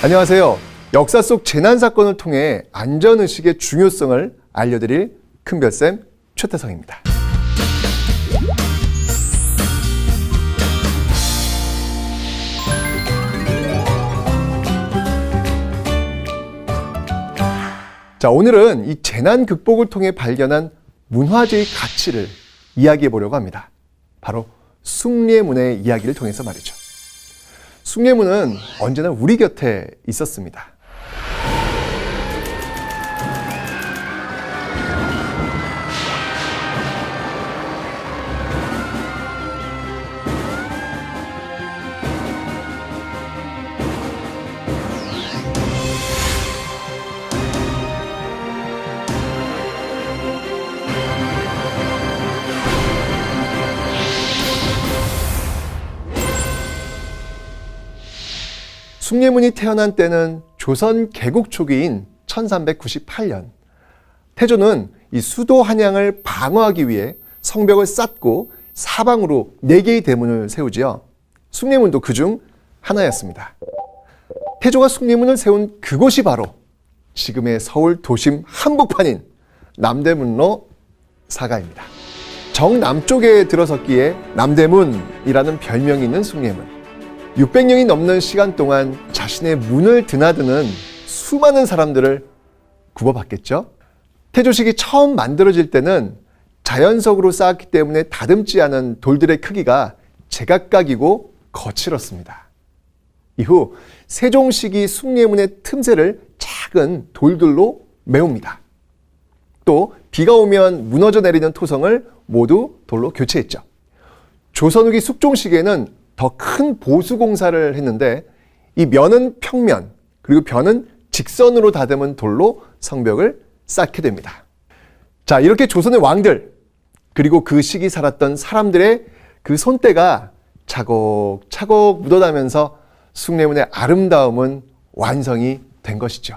안녕하세요. 역사 속 재난 사건을 통해 안전의식의 중요성을 알려드릴 큰별쌤 최태성입니다. 자, 오늘은 이 재난 극복을 통해 발견한 문화재의 가치를 이야기해 보려고 합니다. 바로 숭례문의 이야기를 통해서 말이죠. 숭례문은 언제나 우리 곁에 있었습니다. 숭례문이 태어난 때는 조선 개국 초기인 1398년. 태조는 이 수도 한양을 방어하기 위해 성벽을 쌓고 사방으로 4개의 대문을 세우지요. 숭례문도 그중 하나였습니다. 태조가 숭례문을 세운 그곳이 바로 지금의 서울 도심 한복판인 남대문로 사가입니다. 정남쪽에 들어섰기에 남대문이라는 별명이 있는 숭례문. 600년이 넘는 시간 동안 자신의 문을 드나드는 수많은 사람들을 구워봤겠죠. 태조식이 처음 만들어질 때는 자연석으로 쌓았기 때문에 다듬지 않은 돌들의 크기가 제각각이고 거칠었습니다. 이후 세종식이 숭례문의 틈새를 작은 돌들로 메웁니다. 또 비가 오면 무너져 내리는 토성을 모두 돌로 교체했죠. 조선 후기 숙종시기에는 더 큰 보수 공사를 했는데 이 면은 평면 그리고 벼는 직선으로 다듬은 돌로 성벽을 쌓게 됩니다. 자, 이렇게 조선의 왕들 그리고 그 시기 살았던 사람들의 그 손때가 차곡차곡 묻어나면서 숭례문의 아름다움은 완성이 된 것이죠.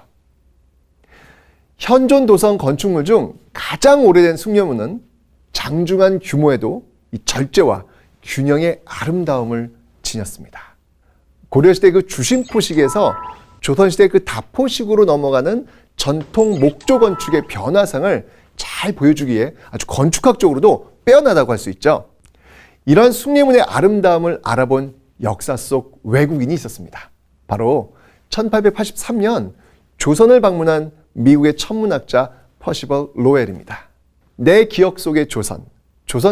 현존 도성 건축물 중 가장 오래된 숭례문은 장중한 규모에도 이 절제와 균형의 아름다움을 지녔습니다. 고려시대 그 주심포식에서 조선시대 그 다포식으로 넘어가는 전통 목조 건축의 변화상을 잘 보여주기에 아주 건축학적으로도 빼어나다고 할 수 있죠. 이런 숭례문의 아름다움을 알아본 역사 속 외국인이 있었습니다. 바로 1883년 조선을 방문한 미국의 천문학자 퍼시벌 로웰입니다. 내 기억 속의 조선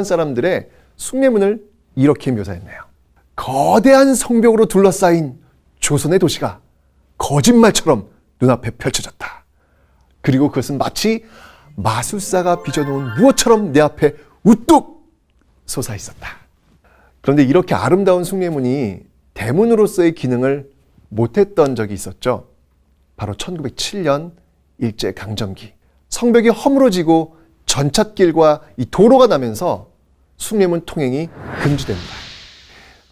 사람들의 숭례문을 이렇게 묘사했네요. 거대한 성벽으로 둘러싸인 조선의 도시가 거짓말처럼 눈앞에 펼쳐졌다. 그리고 그것은 마치 마술사가 빚어놓은 무엇처럼 내 앞에 우뚝 솟아 있었다. 그런데 이렇게 아름다운 숭례문이 대문으로서의 기능을 못했던 적이 있었죠. 바로 1907년 일제강점기. 성벽이 허물어지고 전찻길과 이 도로가 나면서 숭례문 통행이 금지됩니다.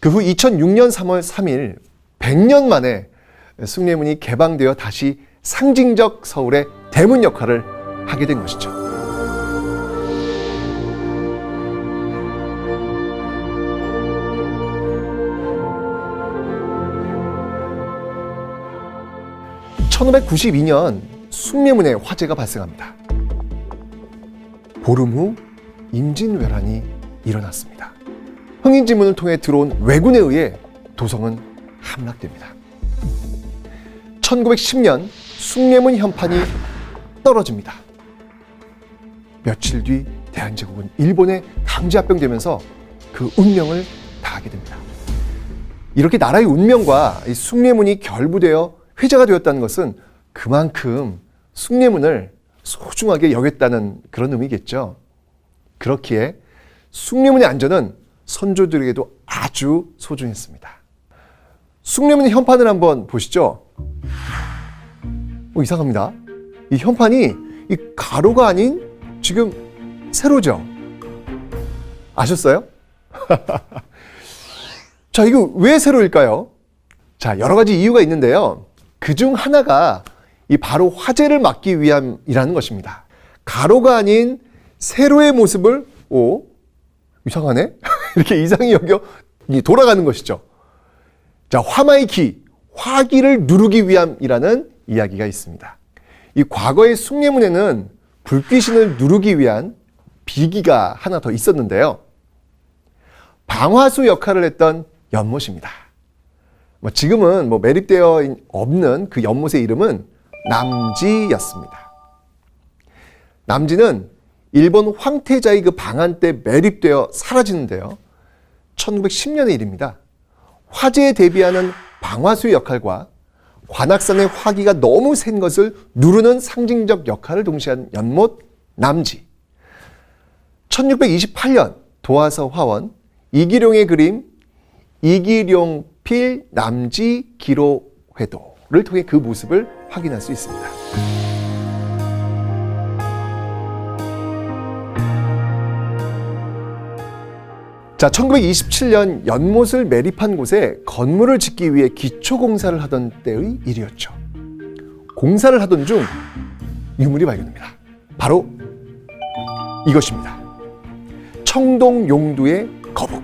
그 후 2006년 3월 3일 100년 만에 숭례문이 개방되어 다시 상징적 서울의 대문 역할을 하게 된 것이죠. (1592년) 숭례문에 화재가 발생합니다. 보름 후 임진왜란이 일어났습니다. 흥인지문을 통해 들어온 왜군에 의해 도성은 함락됩니다. 1910년 숭례문 현판이 떨어집니다. 며칠 뒤 대한제국은 일본에 강제 합병되면서 그 운명을 다하게 됩니다. 이렇게 나라의 운명과 이 숭례문이 결부되어 회자가 되었다는 것은 그만큼 숭례문을 소중하게 여겼다는 그런 의미겠죠. 그렇기에 숭례문의 안전은 선조들에게도 아주 소중했습니다. 숭례문의 현판을 한번 보시죠. 이상합니다. 이 현판이 이 가로가 아닌 지금 세로죠. 아셨어요? 자, 이거 왜 세로일까요? 자, 여러 가지 이유가 있는데요. 그중 하나가 이 바로 화재를 막기 위함이라는 것입니다. 가로가 아닌 세로의 모습을 이상하네? 이렇게 이상히 여겨 돌아가는 것이죠. 자, 화마의 기, 화기를 누르기 위함이라는 이야기가 있습니다. 이 과거의 숭례문에는 불귀신을 누르기 위한 비기가 하나 더 있었는데요. 방화수 역할을 했던 연못입니다. 지금은 매립되어 없는 그 연못의 이름은 남지였습니다. 남지는 일본 황태자의 그 방한 때 매립되어 사라지는데요. 1910년의 일입니다. 화재에 대비하는 방화수의 역할과 관악산의 화기가 너무 센 것을 누르는 상징적 역할을 동시한 연못 남지. 1628년 도화서 화원 이기룡의 그림 이기룡필 남지 기로회도를 통해 그 모습을 확인할 수 있습니다. 자, 1927년 연못을 매립한 곳에 건물을 짓기 위해 기초공사를 하던 때의 일이었죠. 공사를 하던 중 유물이 발견됩니다. 바로 이것입니다. 청동용두의 거북.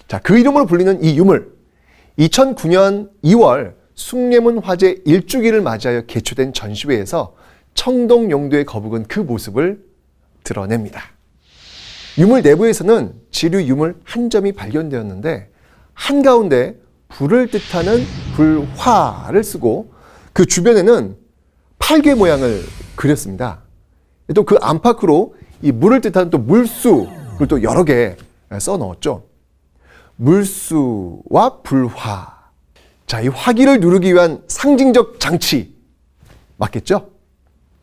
자, 그 이름으로 불리는 이 유물, 2009년 2월 숭례문 화재 1주기를 맞이하여 개최된 전시회에서 청동용두의 거북은 그 모습을 드러냅니다. 유물 내부에서는 지류 유물 한 점이 발견되었는데 한가운데 불을 뜻하는 불화를 쓰고 그 주변에는 팔개 모양을 그렸습니다. 또 그 안팎으로 이 물을 뜻하는 또 물수를 또 여러 개 써 넣었죠. 물수와 불화. 자, 이 화기를 누르기 위한 상징적 장치 맞겠죠?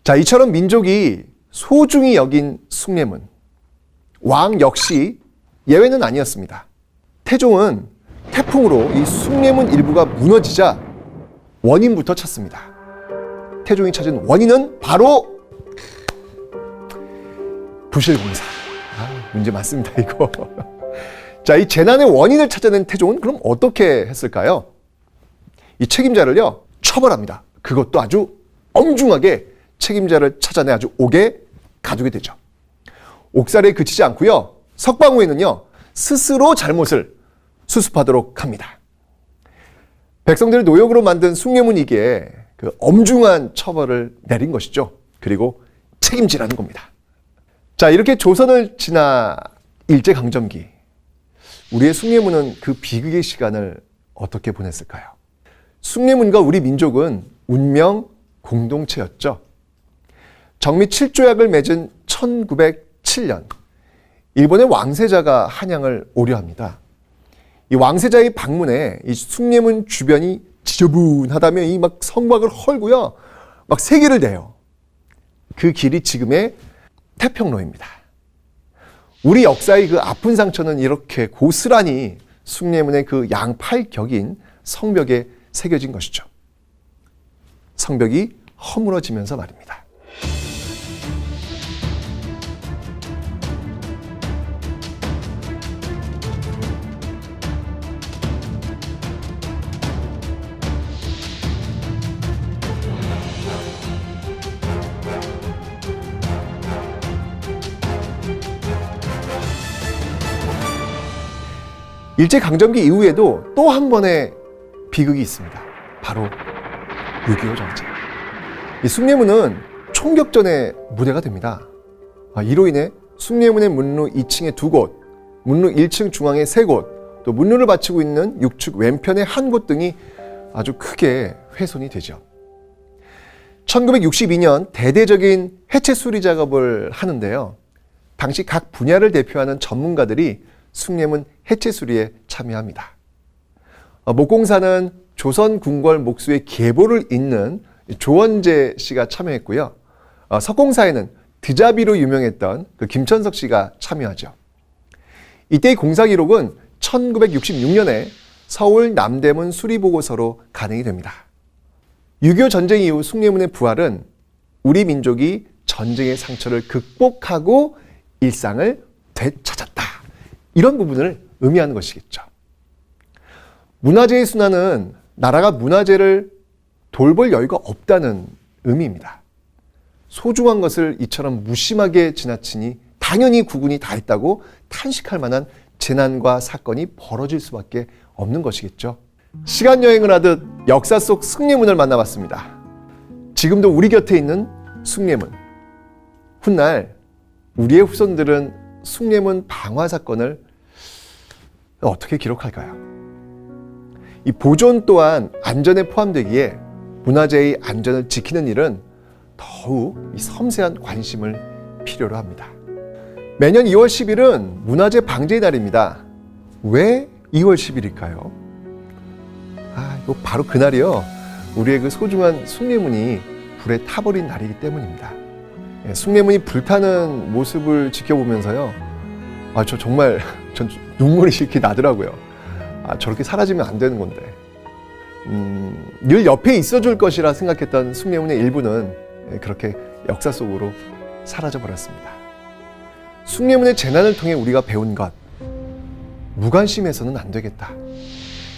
자, 이처럼 민족이 소중히 여긴 숭례문. 왕 역시 예외는 아니었습니다. 태종은 태풍으로 이 숭례문 일부가 무너지자 원인부터 찾습니다. 태종이 찾은 원인은 바로 부실공사. 문제 많습니다, 이거. 자, 이 재난의 원인을 찾아낸 태종은 그럼 어떻게 했을까요? 이 책임자를요, 처벌합니다. 그것도 아주 엄중하게 책임자를 찾아내 아주 옥에 가두게 되죠. 옥살이에 그치지 않고요. 석방 후에는요. 스스로 잘못을 수습하도록 합니다. 백성들을 노역으로 만든 숭례문이기에 그 엄중한 처벌을 내린 것이죠. 그리고 책임지라는 겁니다. 자, 이렇게 조선을 지나 일제강점기. 우리의 숭례문은 그 비극의 시간을 어떻게 보냈을까요? 숭례문과 우리 민족은 운명 공동체였죠. 정미 7조약을 맺은 1907년 일본의 왕세자가 한양을 오려합니다. 이 왕세자의 방문에 이 숭례문 주변이 지저분하다며 이 막 성곽을 헐고요. 막 세기를 내요. 그 길이 지금의 태평로입니다. 우리 역사의 그 아픈 상처는 이렇게 고스란히 숭례문의 그 양팔격인 성벽에 새겨진 것이죠. 성벽이 허물어지면서 말입니다. 일제강점기 이후에도 또 한 번의 비극이 있습니다. 바로 6.25 전쟁. 이 숭례문은 총격전의 무대가 됩니다. 이로 인해 숭례문의 문루 2층에 2곳, 문루 1층 중앙에 3곳, 또 문루를 받치고 있는 6축 왼편의 1곳 등이 아주 크게 훼손이 되죠. 1962년 대대적인 해체 수리 작업을 하는데요. 당시 각 분야를 대표하는 전문가들이 숭례문 해체 수리에 참여합니다. 목공사는 조선 궁궐 목수의 계보를 잇는 조원재 씨가 참여했고요. 석공사에는 드자비로 유명했던 그 김천석 씨가 참여하죠. 이때의 공사 기록은 1966년에 서울 남대문 수리보고서로 간행이 됩니다. 6.25 전쟁 이후 숭례문의 부활은 우리 민족이 전쟁의 상처를 극복하고 일상을 되찾았다. 이런 부분을 의미하는 것이겠죠. 문화재의 순환은 나라가 문화재를 돌볼 여유가 없다는 의미입니다. 소중한 것을 이처럼 무심하게 지나치니 당연히 국운이 다 했다고 탄식할 만한 재난과 사건이 벌어질 수밖에 없는 것이겠죠. 시간 여행을 하듯 역사 속 숭례문을 만나봤습니다. 지금도 우리 곁에 있는 숭례문. 훗날 우리의 후손들은 숭례문 방화 사건을 어떻게 기록할까요? 이 보존 또한 안전에 포함되기에 문화재의 안전을 지키는 일은 더욱 이 섬세한 관심을 필요로 합니다. 매년 2월 10일은 문화재 방제의 날입니다. 왜 2월 10일일까요? 이거 바로 그날이요. 우리의 그 소중한 숭례문이 불에 타버린 날이기 때문입니다. 숭례문이 불타는 모습을 지켜보면서요. 저 정말 전 눈물이 이렇게 나더라고요. 저렇게 사라지면 안 되는 건데. 늘 옆에 있어줄 것이라 생각했던 숭례문의 일부는 그렇게 역사 속으로 사라져 버렸습니다. 숭례문의 재난을 통해 우리가 배운 것, 무관심해서는 안 되겠다.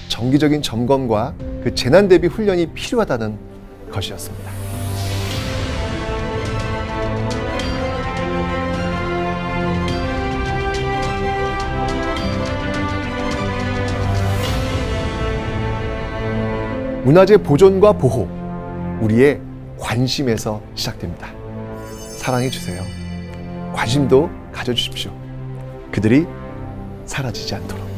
정기적인 점검과 그 재난 대비 훈련이 필요하다는 것이었습니다. 문화재 보존과 보호, 우리의 관심에서 시작됩니다. 사랑해 주세요. 관심도 가져주십시오. 그들이 사라지지 않도록.